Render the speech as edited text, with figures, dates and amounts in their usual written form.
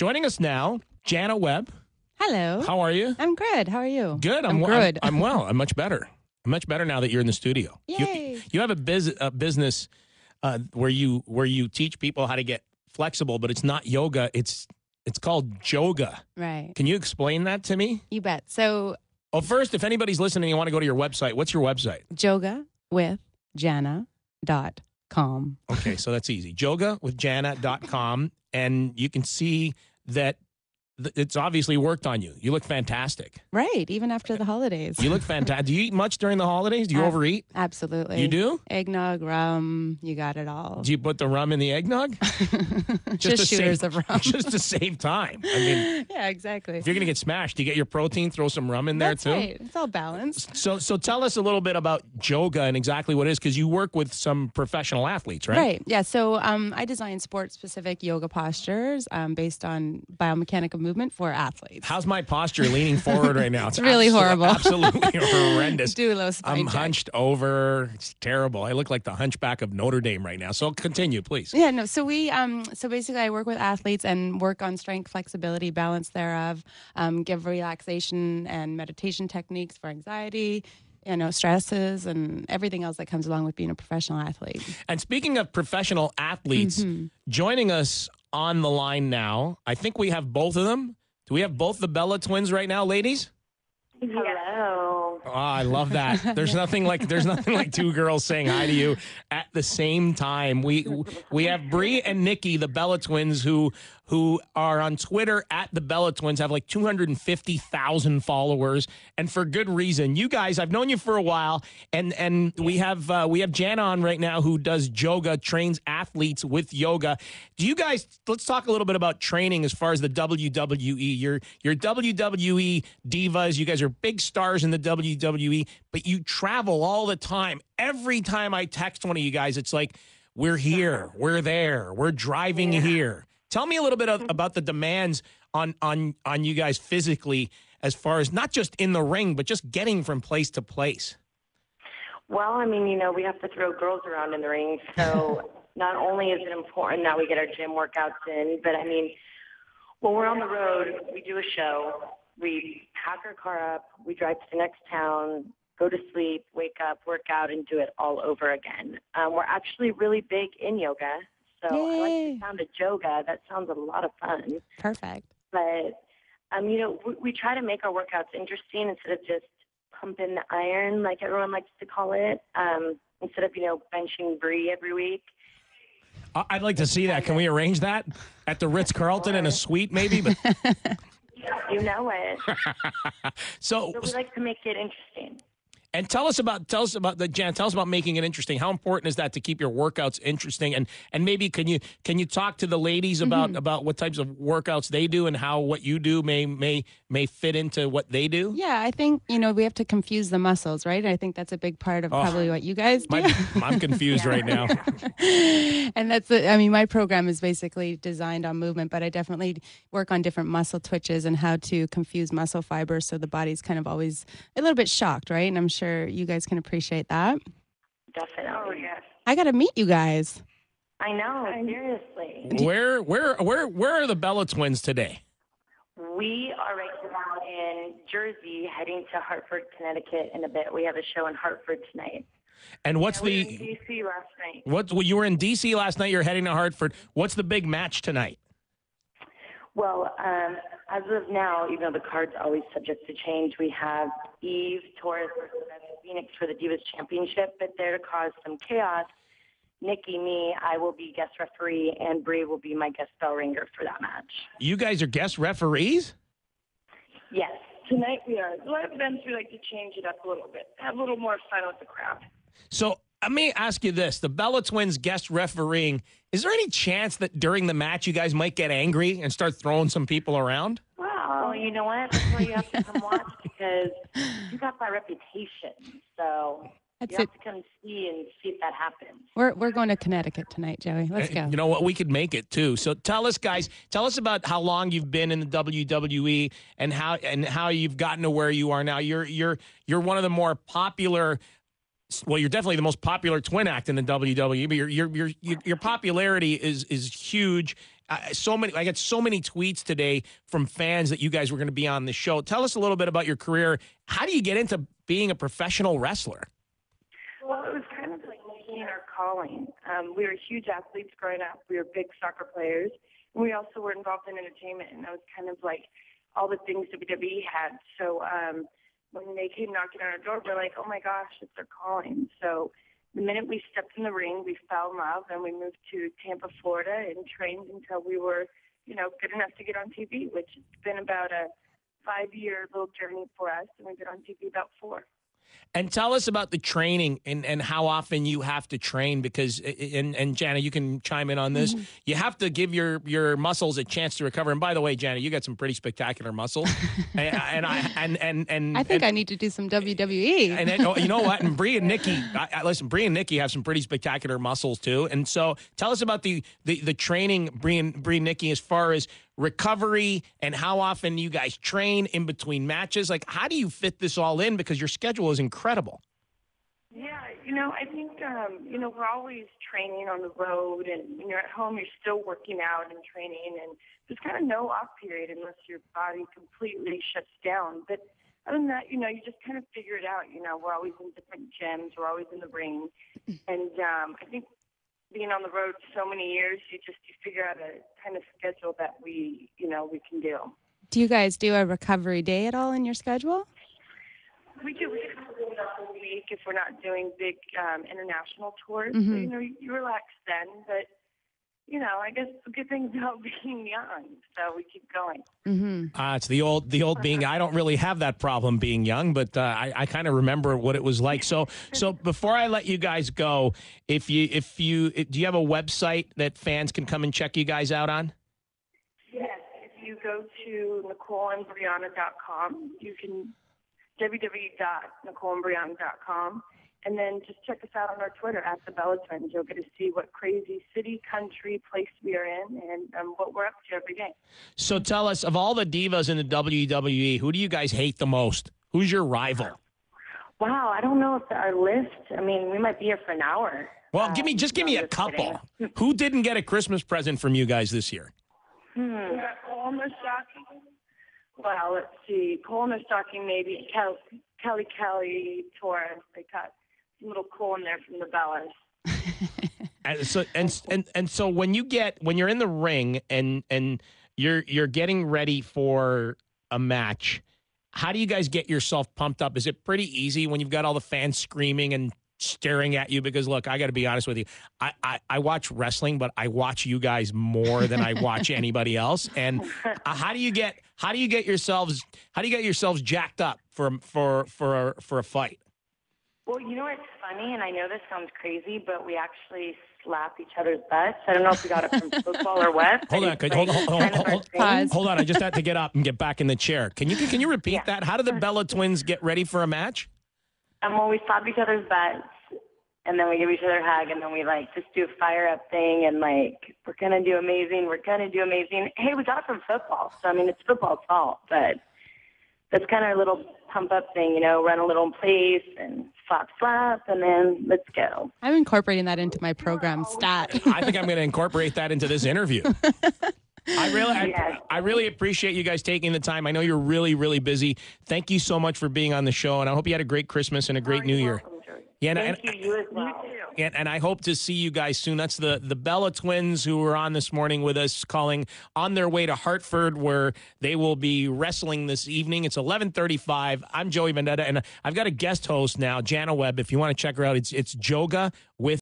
Joining us now, Jana Webb. Hello. How are you? I'm good. How are you? Good. I'm good. I'm well. I'm much better. I'm much better now that you're in the studio. Yay. You have a business where you teach people how to get flexible, but it's not yoga. It's called Joga. Right. Can you explain that to me? You bet. So, First, if anybody's listening and you want to go to your website, what's your website? jogawithjana.com. Okay, so that's easy. Jogawithjana.com, and you can see that it's obviously worked on you. You look fantastic. Right. Even after the holidays. You look fantastic. Do you eat much during the holidays? Do you overeat? Absolutely. You do? Eggnog, rum, you got it all. Do you put the rum in the eggnog? Just shooters of rum. Just to save time. I mean, yeah, exactly. if you're going to get smashed, do you get your protein, throw some rum in there too? Right. It's all balanced. So tell us a little bit about Joga and exactly what it is, because you work with some professional athletes, right? Right. Yeah. So I design sport-specific yoga postures based on biomechanical movement for athletes. How's my posture leaning forward right now? It's really horrible. Absolutely horrendous. Do a little spine I'm check. hunched over. It's terrible. I look like the hunchback of Notre Dame right now. So continue, please. Yeah, no. So so basically, I work with athletes and work on strength, flexibility, balance thereof. Give relaxation and meditation techniques for anxiety, stresses, and everything else that comes along with being a professional athlete. And speaking of professional athletes, joining us on the line now, I think we have both of them. Do we have both the Bella twins right now, ladies? Hello. Oh, I love that. There's nothing like two girls saying hi to you at the same time. We have Bree and Nikki, the Bella twins, who are on Twitter at the Bella twins, have like 250,000 followers, and for good reason. You guys, I've known you for a while, and we have Jana on right now who does Joga, trains athletes with yoga. Do you guys? Let's talk a little bit about training as far as the WWE. You're WWE divas. You guys are big stars in the WWE, but you travel all the time. Every time I text one of you guys, it's like, we're here, we're there, we're driving here. Tell me a little bit about the demands on you guys physically, as far as not just in the ring, but just getting from place to place. Well, I mean, we have to throw girls around in the ring, so not only is it important that we get our gym workouts in, but I mean, when we're on the road, we do a show, we pack our car up, we drive to the next town, go to sleep, wake up, work out, and do it all over again. We're actually really big in yoga. So I like the sound of Joga. That sounds a lot of fun. Perfect. But, we try to make our workouts interesting instead of just pumping the iron, like everyone likes to call it, instead of, benching Bree every week. I'd like to see that. Can we arrange that at the Ritz-Carlton in a suite maybe? But You know it. So we like to make it interesting. And tell us about making it interesting. How important is that to keep your workouts interesting? And maybe can you talk to the ladies about what types of workouts they do and how what you do may fit into what they do? Yeah, I think we have to confuse the muscles, right? I think that's a big part of probably what you guys do. I'm confused right now. And that's my program is basically designed on movement, but I definitely work on different muscle twitches and how to confuse muscle fibers so the body's kind of always a little bit shocked, right? And I'm sure you guys can appreciate that. Definitely. Oh, yes. I got to meet you guys. I know, seriously. Where are the Bella twins today? We are right now in Jersey, heading to Hartford, Connecticut in a bit. We have a show in Hartford tonight. And what's we were in D.C. last night. You were in D.C. last night. You're heading to Hartford. What's the big match tonight? Well, as of now, even though the card's always subject to change, we have Eve Torres versus Phoenix for the Divas Championship. But there to cause some chaos, Nikki, I will be guest referee, and Bree will be my guest bell ringer for that match. You guys are guest referees? Yes. Tonight we are. A lot of events we like to change it up a little bit, have a little more fun with the crowd. So let me ask you this. The Bella twins guest refereeing, is there any chance that during the match you guys might get angry and start throwing some people around? Well, you know what? That's why you have to come watch, because you got my reputation. So you have to come see if that happens. We're going to Connecticut tonight, Joey. Let's go. You know what? We could make it too. So tell us, guys. Tell us about how long you've been in the WWE and how you've gotten to where you are now. You're one of the more popular. Well, you're definitely the most popular twin act in the WWE, but your popularity is huge. I got so many tweets today from fans that you guys were going to be on the show. Tell us a little bit about your career. How do you get into being a professional wrestler? Well, it was kind of like making our calling. We were huge athletes growing up. We were big soccer players. And we also were involved in entertainment, and that was kind of like all the things WWE had. So when they came knocking on our door, we're like, oh my gosh, it's our calling. So the minute we stepped in the ring, we fell in love, and we moved to Tampa, Florida, and trained until we were, good enough to get on TV, which has been about a 5-year little journey for us, and we've been on TV about 4. And tell us about the training and how often you have to train, because and Jana, you can chime in on this. Mm-hmm. You have to give your muscles a chance to recover. And by the way, Jana, you got some pretty spectacular muscles. I think I need to do some WWE. And then, you know what? And Bree and Nikki, listen, Bree and Nikki have some pretty spectacular muscles too. And so tell us about the training, Bree and Nikki, as far as recovery and how often you guys train in between matches. Like, how do you fit this all in? Because your schedule is incredible. Yeah, I think, we're always training on the road, and when you're at home, you're still working out and training, and there's kind of no off period unless your body completely shuts down. But other than that, you just kind of figure it out. We're always in different gyms. We're always in the ring. And I think being on the road so many years, you figure out a kind of schedule that we can do. Do you guys do a recovery day at all in your schedule? We do. We do a week if we're not doing big international tours. Mm-hmm. So, you relax then. But, I guess the good thing about being young, so we keep going. Mm-hmm. It's the old being. I don't really have that problem being young, but I kind of remember what it was like. So before I let you guys go, do you have a website that fans can come and check you guys out on? Yes. If you go to NicoleandBrianna.com, you can www.NicoleandBrianna.com. And then just check us out on our Twitter at the Bella Twins. You'll get to see what crazy city, country, place we are in, and what we're up to every day. So tell us, of all the divas in the WWE, who do you guys hate the most? Who's your rival? Wow, I don't know if our list. I mean, we might be here for an hour. Well, give me a couple. Who didn't get a Christmas present from you guys this year? Cole Well, let's see. Cole in the stocking, maybe. Kelly, Torres. They got a little cool in there from the Bellas. So when you're in the ring and you're getting ready for a match, how do you guys get yourself pumped up? Is it pretty easy when you've got all the fans screaming and staring at you? Because look, I got to be honest with you. I watch wrestling, but I watch you guys more than I watch anybody else. And how do you get yourselves jacked up for a fight? Well, it's funny, and I know this sounds crazy, but we actually slap each other's butts. I don't know if we got it from football or what. Hold on. Hold on. I just had to get up and get back in the chair. Can you repeat that? How do the Bella Twins get ready for a match? Well, we slap each other's butts, and then we give each other a hug, and then we just do a fire up thing, and we're gonna do amazing. We're gonna do amazing. Hey, we got it from football, so I mean it's football's fault, but that's kind of our little pump up thing, run a little in place and slap, and then let's go. I'm incorporating that into my program stat. I think I'm going to incorporate that into this interview. I really appreciate you guys taking the time. I know you're really, really busy. Thank you so much for being on the show, and I hope you had a great Christmas and a great New Year. Yeah, Thank you. You as well. And I hope to see you guys soon. That's the Bella Twins who were on this morning with us, calling on their way to Hartford, where they will be wrestling this evening. It's 11:35. I'm Joey Vendetta, and I've got a guest host now, Jana Webb. If you want to check her out, it's Joga with